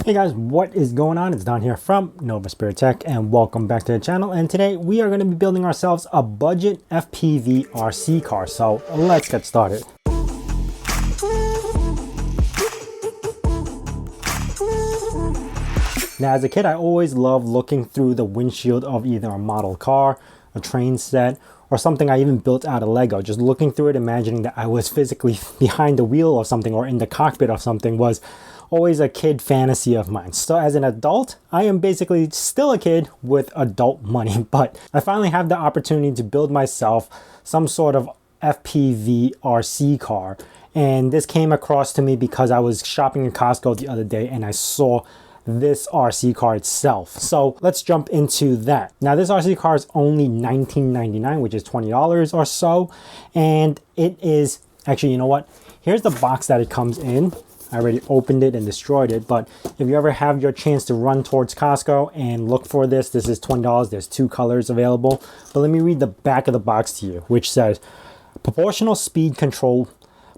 Hey guys, what is going on? It's Don here from Novaspirit Tech and welcome back to the channel. And today we are going to be building ourselves a budget FPV RC car. So let's get started. Now as a kid, I always loved looking through the windshield of either a model car, a train set, or something I even built out of Lego. Just looking through it, imagining that I was physically behind the wheel of something or in the cockpit of something was always a kid fantasy of mine. So as an adult, I am basically still a kid with adult money, but I finally have the opportunity to build myself some sort of FPV RC car. And this came across to me because I was shopping in Costco the other day and I saw this RC car itself. So let's jump into that. Now this RC car is only $19.99, which is $20 or so. And it is, actually, you know what? Here's the box that it comes in. I already opened it and destroyed it, but if you ever have your chance to run towards Costco and look for this, this is $20. There's two colors available. But let me read the back of the box to you, which says proportional speed control,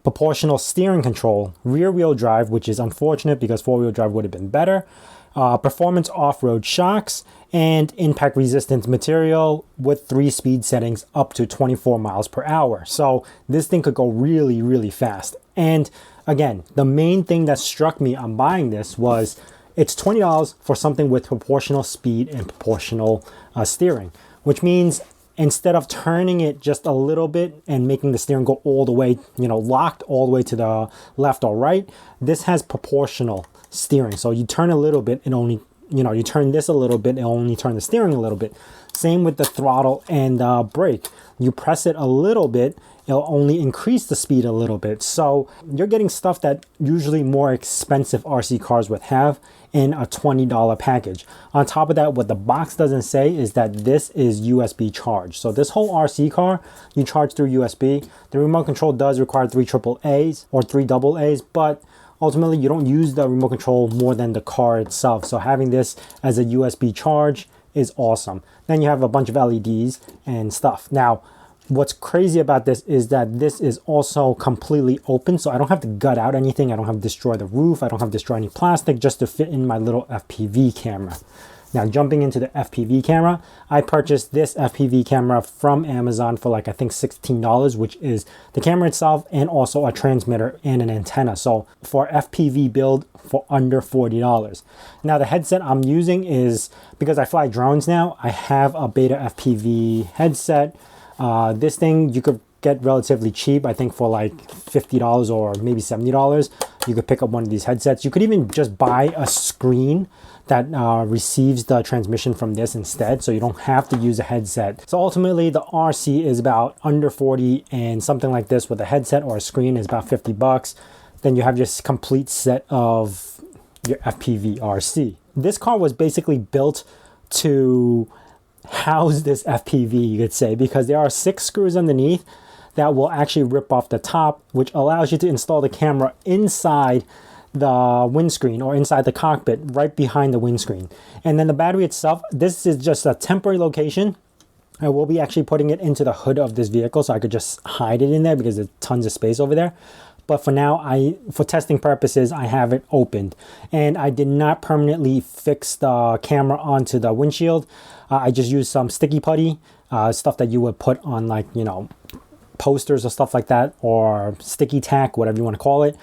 proportional steering control, rear wheel drive, which is unfortunate because four wheel drive would have been better, performance off-road shocks, and impact resistance material with 3 speed settings up to 24 miles per hour. So this thing could go really, really fast. And again, the main thing that struck me on buying this was it's $20 for something with proportional speed and proportional steering, which means instead of turning it just a little bit and making the steering go all the way, locked all the way to the left or right, this has proportional steering. So you turn a little bit, it only, you turn this a little bit, it only turn the steering a little bit. Same with the throttle and brake. You press it a little bit, it'll only increase the speed a little bit. So you're getting stuff that usually more expensive RC cars would have in a $20 package. On top of that, what the box doesn't say is that this is USB charge. So this whole RC car, you charge through USB. The remote control does require 3 AAAs or 3 AA's, but ultimately you don't use the remote control more than the car itself. So having this as a USB charge is awesome. Then you have a bunch of LEDs and stuff. Now, what's crazy about this is that this is also completely open, so I don't have to gut out anything. I don't have to destroy the roof. I don't have to destroy any plastic just to fit in my little FPV camera. Now, jumping into the FPV camera, I purchased this FPV camera from Amazon for I think $16, which is the camera itself and also a transmitter and an antenna. So for FPV build for under $40. Now the headset I'm using is, because I fly drones now, I have a Beta FPV headset. This thing you could get relatively cheap, I think for $50 or maybe $70. You could pick up one of these headsets. You could even just buy a screen that receives the transmission from this instead, so you don't have to use a headset. So ultimately the RC is about under 40, and something like this with a headset or a screen is about 50 bucks. Then you have this complete set of your FPV RC. This car was basically built to house this FPV, you could say, because there are 6 screws underneath that will actually rip off the top, which allows you to install the camera inside the windscreen or inside the cockpit right behind the windscreen. And then the battery itself, this is just a temporary location. I will be actually putting it into the hood of this vehicle so I could just hide it in there because there's tons of space over there. But for now, for testing purposes, I have it opened. And I did not permanently fix the camera onto the windshield. I just used some sticky putty, stuff that you would put on posters or stuff like that, or sticky tack, whatever you want to call it,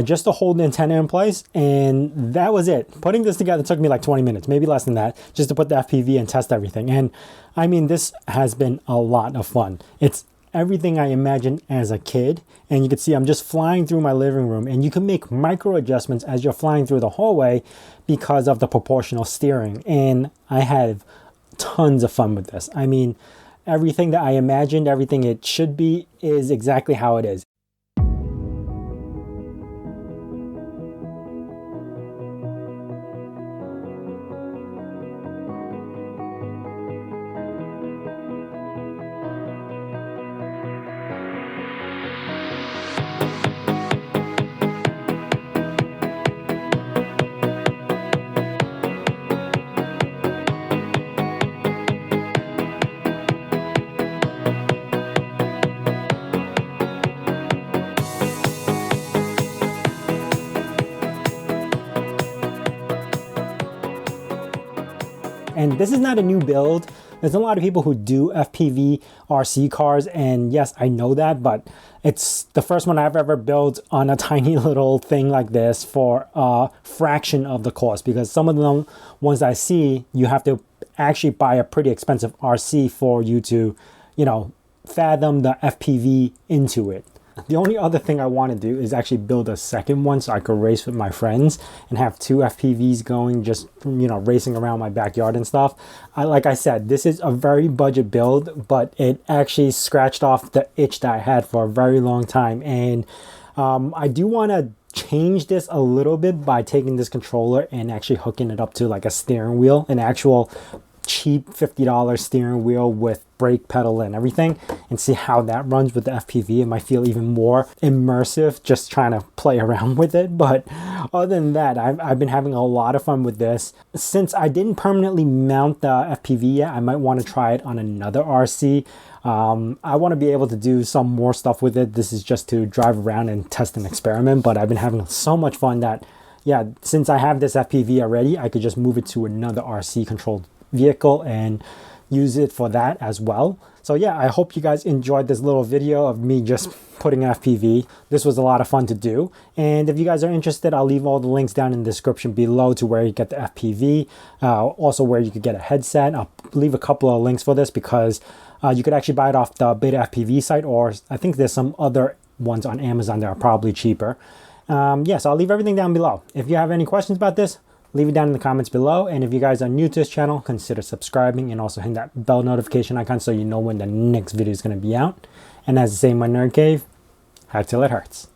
just to hold the antenna in place. And that was it. Putting this together took me 20 minutes, maybe less than that, just to put the FPV and test everything. And I mean, this has been a lot of fun. It's everything I imagined as a kid. And you can see I'm just flying through my living room, and you can make micro adjustments as you're flying through the hallway because of the proportional steering. And I have tons of fun with this. I mean, everything that I imagined, everything it should be, is exactly how it is. And this is not a new build. There's a lot of people who do FPV RC cars, and yes, I know that, but it's the first one I've ever built on a tiny little thing like this for a fraction of the cost, because some of the ones I see, you have to actually buy a pretty expensive RC for you to, you know, fathom the FPV into it. The only other thing I want to do is actually build a second one so I could race with my friends and have 2 FPVs going, just, you know, racing around my backyard and stuff. Like I said, this is a very budget build, but it actually scratched off the itch that I had for a very long time. And I do want to change this a little bit by taking this controller and actually hooking it up to like a steering wheel, an actual cheap $50 steering wheel with brake pedal and everything, and see how that runs with the FPV. It might feel even more immersive just trying to play around with it. But other than that, I've been having a lot of fun with this. Since I didn't permanently mount the FPV yet, I might want to try it on another RC. I want to be able to do some more stuff with it. This is just to drive around and test and experiment, but I've been having so much fun that, yeah, since I have this FPV already, I could just move it to another RC controlled vehicle and use it for that as well. So yeah, I hope you guys enjoyed this little video of me just putting FPV. This was a lot of fun to do, and if you guys are interested, I'll leave all the links down in the description below to where you get the FPV, also where you could get a headset. I'll leave a couple of links for this because you could actually buy it off the Beta FPV site, or I think there's some other ones on Amazon that are probably cheaper. Yeah, so I'll leave everything down below. If you have any questions about this, leave it down in the comments below. And if you guys are new to this channel, consider subscribing and also hit that bell notification icon so you know when the next video is going to be out. And as I say in my nerd cave, hack till it hurts.